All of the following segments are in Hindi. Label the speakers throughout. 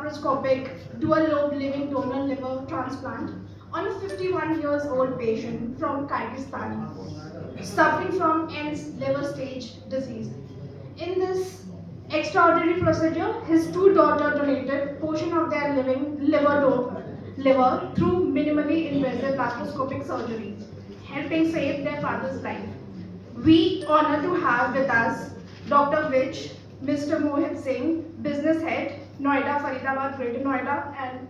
Speaker 1: laparoscopic dual-lobe living donor liver transplant on a 51-year-old patient from Kyrgyzstan suffering from end-liver stage disease. In this extraordinary procedure, his two daughters donated portion of their liver through minimally invasive laparoscopic surgery, helping save their father's life. We honor to have with us Dr. Vich, Mr. Mohit Singh, Business Head, Noida, Faridabad, Greater Noida, and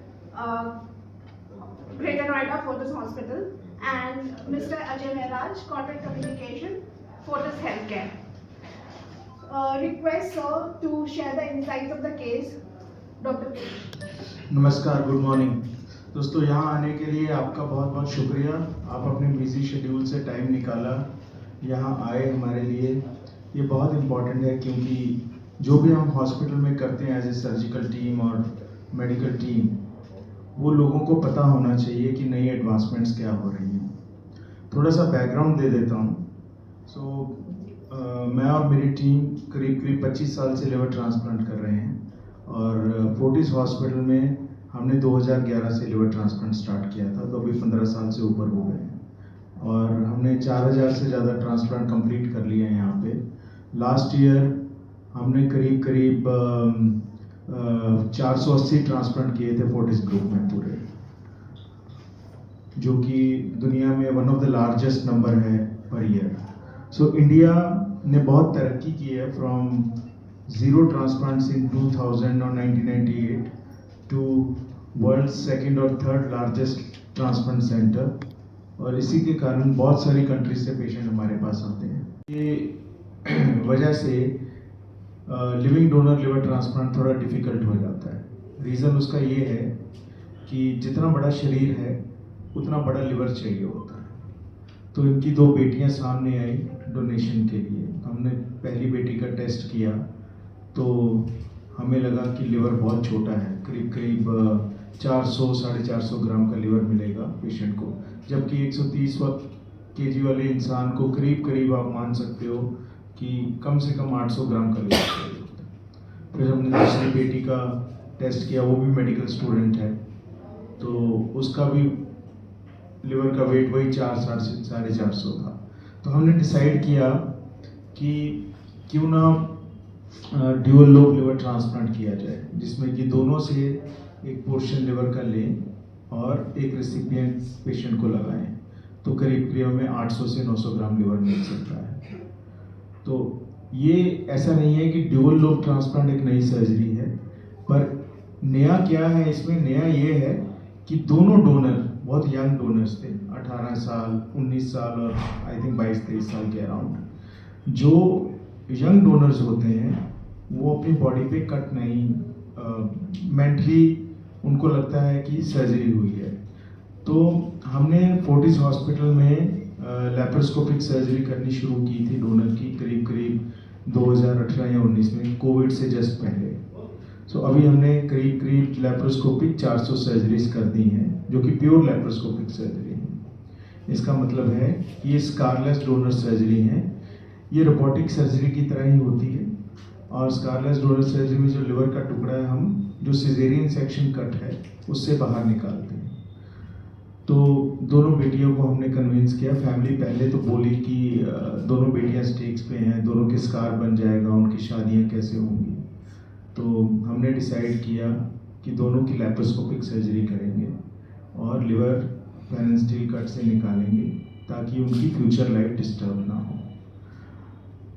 Speaker 1: Greater Noida Fortis Hospital, and Mr. Ajay Mehraj, Corporate Communication, Fortis Healthcare. Request sir to share the insights of the case. Dr. Vich.
Speaker 2: नमस्कार, गुड मॉर्निंग दोस्तों। यहाँ आने के लिए आपका बहुत बहुत शुक्रिया। आप अपने बिजी शेड्यूल से टाइम निकाला, यहाँ आए हमारे लिए। ये बहुत इम्पॉर्टेंट है क्योंकि जो भी हम हॉस्पिटल में करते हैं एज ए सर्जिकल टीम और मेडिकल टीम, वो लोगों को पता होना चाहिए कि नई एडवांसमेंट्स क्या हो रही हैं। थोड़ा सा बैकग्राउंड दे देता हूँ। मैं और मेरी टीम करीब 25 साल से लिवर ट्रांसप्लांट कर रहे हैं और फोर्टिस हॉस्पिटल में हमने 2011 से लिवर ट्रांसप्लांट स्टार्ट किया था, तो अभी 15 साल से ऊपर हो गए हैं और हमने 4000 से ज़्यादा ट्रांसप्लांट कंप्लीट कर लिए हैं यहाँ पे। लास्ट ईयर हमने करीब 480 ट्रांसप्लांट किए थे फोर्टिस ग्रुप में पूरे, जो कि दुनिया में one of the largest number है पर ईयर। इंडिया ने बहुत तरक्की की है फ्रॉम ज़ीरो ट्रांसप्लांट्स इन 2000 और 1998 टू वर्ल्ड सेकंड और थर्ड लार्जेस्ट ट्रांसप्लांट सेंटर, और इसी के कारण बहुत सारी कंट्रीज से पेशेंट हमारे पास आते हैं। ये वजह से लिविंग डोनर लिवर ट्रांसप्लांट थोड़ा डिफ़िकल्ट हो जाता है। रीज़न उसका ये है कि जितना बड़ा शरीर है उतना बड़ा लिवर चाहिए होता है। तो इनकी दो बेटियां सामने आई डोनेशन के लिए। हमने पहली बेटी का टेस्ट किया तो हमें लगा कि लिवर बहुत छोटा है, करीब 400-450 ग्राम का लिवर मिलेगा पेशेंट को, जबकि 130 केजी वाले इंसान को करीब आप मान सकते हो कि कम से कम 800 ग्राम का लिवर चाहिए होता है। फिर हमने दूसरी बेटी का टेस्ट किया, वो भी मेडिकल स्टूडेंट है, तो उसका भी लिवर का वेट वही 400-450 था। तो हमने डिसाइड किया कि क्यों ना ड्यूअल लोब लिवर ट्रांसप्लांट किया जाए, जिसमें कि दोनों से एक पोर्शन लिवर का लें और एक रेसिपिएंट पेशेंट को लगाएं, तो करीब हमें 800 से 900 ग्राम लिवर मिल सकता है। तो ये ऐसा नहीं है कि ड्यूअल लोब ट्रांसप्लांट एक नई सर्जरी है, पर नया क्या है इसमें? नया ये है कि दोनों डोनर बहुत यंग डोनर्स थे, 18 साल, 19 साल और आई थिंक 22-23 साल के अराउंड। जो यंग डोनर्स होते हैं वो अपनी बॉडी पे कट नहीं, मेंटली उनको लगता है कि सर्जरी हुई है। तो हमने फोर्टिस हॉस्पिटल में लैप्रोस्कोपिक सर्जरी करनी शुरू की थी डोनर की करीब 2018 या 19 में, कोविड से जस्ट पहले। अभी हमने करीब लैप्रोस्कोपिक 400 सर्जरीज कर दी हैं, जो कि प्योर लैप्रोस्कोपिक सर्जरी है। इसका मतलब है कि ये स्कारलेस डोनर सर्जरी है। ये रोबोटिक सर्जरी की तरह ही होती है, और स्कारलेस डोनर सर्जरी में जो लिवर का टुकड़ा है हम जो सिजेरियन सेक्शन कट है उससे बाहर निकालते हैं। तो दोनों बेटियों को हमने कन्विंस किया। फैमिली पहले तो बोली कि दोनों बेटियां स्टेक्स पे हैं, दोनों के स्कार बन जाएगा, उनकी शादियां कैसे होंगी। तो हमने डिसाइड किया कि दोनों की लैप्रोस्कोपिक सर्जरी करेंगे और लिवर पेरेंस्टील कट से निकालेंगे ताकि उनकी फ्यूचर लाइफ डिस्टर्ब ना हो।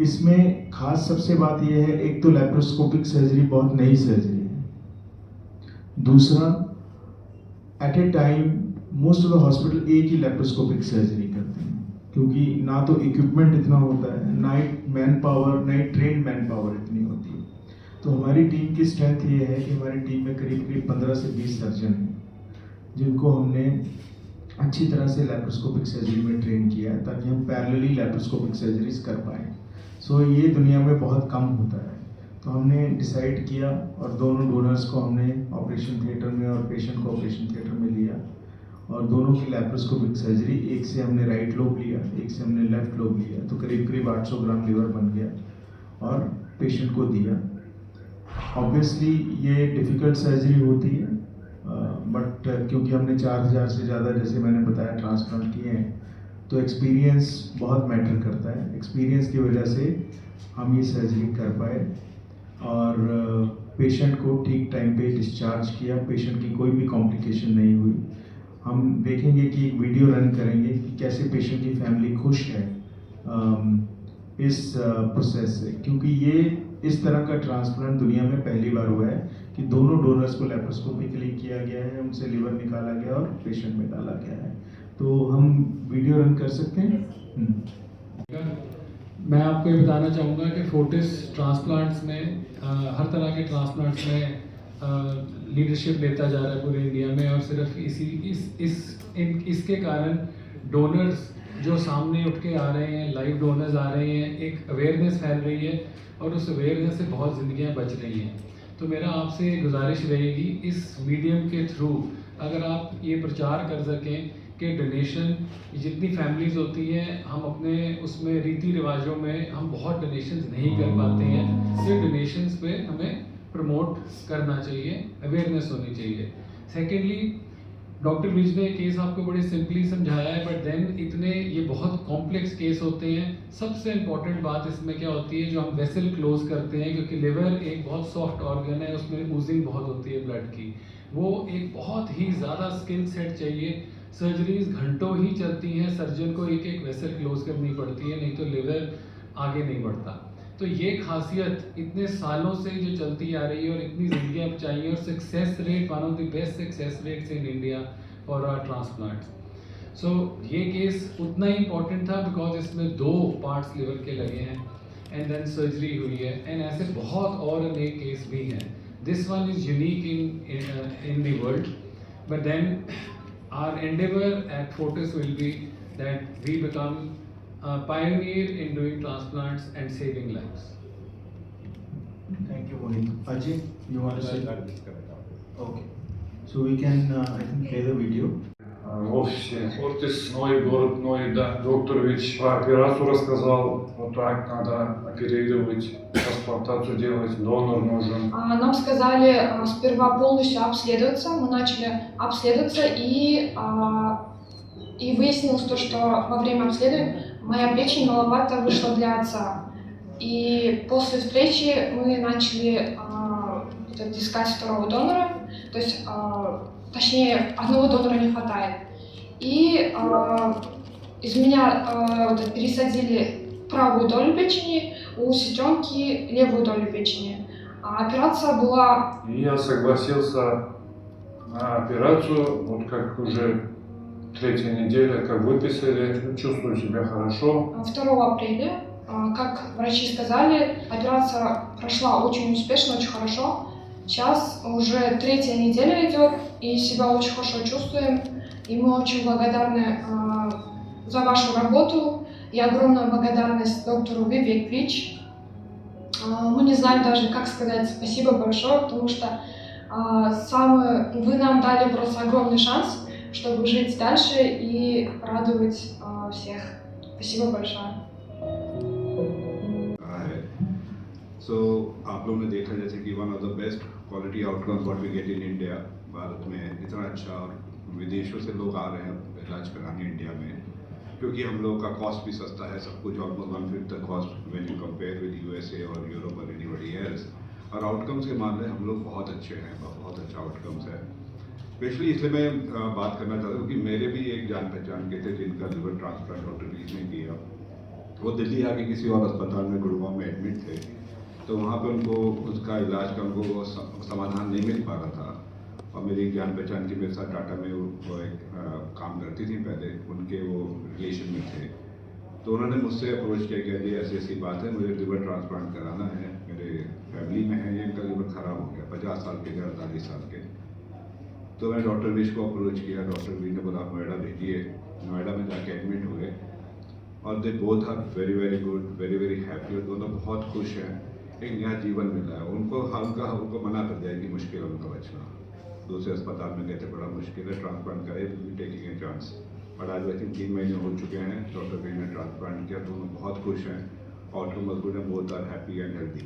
Speaker 2: इसमें खास सबसे बात यह है, एक तो लैप्रोस्कोपिक सर्जरी बहुत नई सर्जरी है, दूसरा at a time most of the hospital एक ही लैप्रोस्कोपिक सर्जरी करते हैं, क्योंकि ना तो इक्विपमेंट इतना होता है, ना मैन पावर, ना ट्रेन मैन पावर इतनी होती है। तो हमारी टीम की स्ट्रेंथ ये है कि हमारी टीम में करीब 15 से 20 सर्जन हैं, जिनको हमने अच्छी तरह से लैप्रोस्कोपिक सर्जरी में ट्रेन किया है ताकि हम पैरेलली लैप्रोस्कोपिक सर्जरीज कर पाएँ। ये दुनिया में बहुत कम होता है। तो हमने डिसाइड किया और दोनों डोनर्स को हमने ऑपरेशन थिएटर में और पेशेंट को ऑपरेशन थिएटर में लिया, और दोनों की लैप्रोस्कोपिक सर्जरी, एक से हमने राइट लोब लिया, एक से हमने लेफ्ट लोब लिया, तो करीब 800 ग्राम लिवर बन गया और पेशेंट को दिया। ऑब्वियसली ये डिफ़िकल्ट सर्जरी होती है, बट क्योंकि हमने 4000 से ज़्यादा, जैसे मैंने बताया, ट्रांसप्लांट किए हैं, तो एक्सपीरियंस बहुत मैटर करता है। एक्सपीरियंस की वजह से हम ये सर्जरी कर पाए और पेशेंट को ठीक टाइम पे डिस्चार्ज किया, पेशेंट की कोई भी कॉम्प्लिकेशन नहीं हुई। हम देखेंगे कि एक वीडियो रन करेंगे कि कैसे पेशेंट की फैमिली खुश है इस प्रोसेस से, क्योंकि ये इस तरह का ट्रांसप्लांट दुनिया में पहली बार हुआ है कि दोनों डोनर्स को लेप्रोस्कोपिकली किया गया है, उनसे लिवर निकाला गया और पेशेंट में डाला गया है। तो हम वीडियो रन कर सकते हैं।
Speaker 3: मैं आपको ये बताना चाहूँगा कि फोर्टिस ट्रांसप्लांट्स में हर तरह के ट्रांसप्लांट्स में लीडरशिप लेता जा रहा है पूरे इंडिया में, और सिर्फ इसके कारण डोनर्स जो सामने उठ के आ रहे हैं, लाइव डोनर्स आ रहे हैं, एक अवेयरनेस फैल रही है और उस अवेयरनेस से बहुत ज़िंदगियाँ बच रही हैं। तो मेरा आपसे गुजारिश रहेगी, इस मीडियम के थ्रू अगर आप ये प्रचार कर सकें कि डोनेशन, जितनी फैमिलीज़ होती हैं, हम अपने उसमें रीति रिवाजों में हम बहुत डोनेशंस नहीं कर पाते हैं, तो डोनेशंस पे हमें प्रमोट करना चाहिए, अवेयरनेस होनी चाहिए। सेकेंडली, डॉक्टर विज ने केस आपको बड़े सिंपली समझाया है, बट देन इतने ये बहुत कॉम्प्लेक्स केस होते हैं। सबसे इम्पॉर्टेंट बात इसमें क्या होती है, जो हम वेसल क्लोज करते हैं, क्योंकि लिवर एक बहुत सॉफ्ट ऑर्गन है, उसमें ऊजिंग बहुत होती है ब्लड की, वो एक बहुत ही ज़्यादा स्किल सेट चाहिए। सर्जरीज घंटों ही चलती हैं, सर्जन को एक एक वेसल क्लोज करनी पड़ती है, नहीं तो लिवर आगे नहीं बढ़ता। तो ये खासियत इतने सालों से जो चलती आ रही है और इतनी जिंदगियां बचाई हैं, और success rate one of the best success rates in India for our transplants. So ये केस उतना ही इंपॉर्टेंट था बिकॉज इसमें 2 पार्ट्स लिवर के लगे हैं एंड देन सर्जरी हुई है, एंड ऐसे बहुत और अनेक केस भी हैं। This one is unique in the world, but then our endeavor at Fortis will be that we become a pioneer in doing transplants and saving lives.
Speaker 2: Thank you, Mohit. Ajay, you want to say? Okay. So we can, I think, play the video.
Speaker 4: В офисе Фортис, новый город, новый, да. Докторович про операцию рассказал, вот так надо оперировать, трансплантацию делать, донор нужен.
Speaker 5: Нам сказали сперва полностью обследоваться. Мы начали обследоваться, и выяснилось то, что во время обследования моя печень маловато вышла для отца. И после встречи мы начали искать второго донора, то есть, точнее, одного донора не хватает. И из меня пересадили правую долю печени, у сестренки левую долю печени. Операция была...
Speaker 4: И я согласился на операцию, вот как уже 3-я неделя, как выписали, чувствую себя хорошо.
Speaker 5: 2 апреля, как врачи сказали, операция прошла очень успешно, очень хорошо. Сейчас уже 3-я неделя идет, и себя очень хорошо чувствуем. И мы очень благодарны за вашу работу, и огромная благодарность доктору Вивек Вич. Мы не знаем даже, как сказать спасибо большое, потому что вы нам дали просто огромный шанс, чтобы жить дальше и радовать всех. Спасибо большое.
Speaker 6: So, आप लोगों ने देखा जैसे कि one of the best quality outcomes what we get in India, Bharat में इतना अच्छा, और विदेशों से लोग आ रहे हैं इलाज कराने इंडिया में, क्योंकि हम लोग का कॉस्ट भी सस्ता है, सब कुछ almost 1/5 the cost when you compare with USA और यूरोप और एनीबॉडी एल्स। और आउटकम्स के मामले हम लोग बहुत अच्छे हैं, बहुत अच्छा आउटकम्स है। स्पेशली इसलिए मैं बात करना चाहता हूँ कि मेरे भी एक जान पहचान के थे जिनका लिवर ट्रांसप्लांट डॉक्टर वीज ने किया। वो दिल्ली आके किसी और अस्पताल में गुड़गांव में एडमिट थे, तो वहाँ पे उनको उसका इलाज का उनको समाधान नहीं मिल पा रहा था। और मेरी एक जान पहचान की मेरे साथ टाटा में वो एक काम करती थी पहले, उनके वो रिलेशन में थे, तो उन्होंने मुझसे अप्रोच किया कि ये ऐसी ऐसी बात है, मुझे लिवर ट्रांसप्लांट कराना है, मेरे फैमिली में है ये, इनका लिवर ख़राब हो गया, 50 साल के थे, 48 साल के। तो मैंने डॉक्टर विज को अप्रोच किया, डॉक्टर विज ने बोला नोएडा भेजिए। नोएडा में जाके एडमिट हुए, और they both are very very good, very very happy, और दोनों बहुत खुश हैं, एक नया जीवन मिला है उनको। उनको मना कर दिया कि मुश्किल है उनका बचना, दूसरे अस्पताल में गए थे, बड़ा मुश्किल है, ट्रांसप्लांट करे, टेकिंग ए चांस। और आज आई थिंक 3 महीने हो चुके हैं डॉक्टर विज ने ट्रांसप्लांट किया, दोनों बहुत खुश हैं, आउटकम गुड है, both are happy and healthy.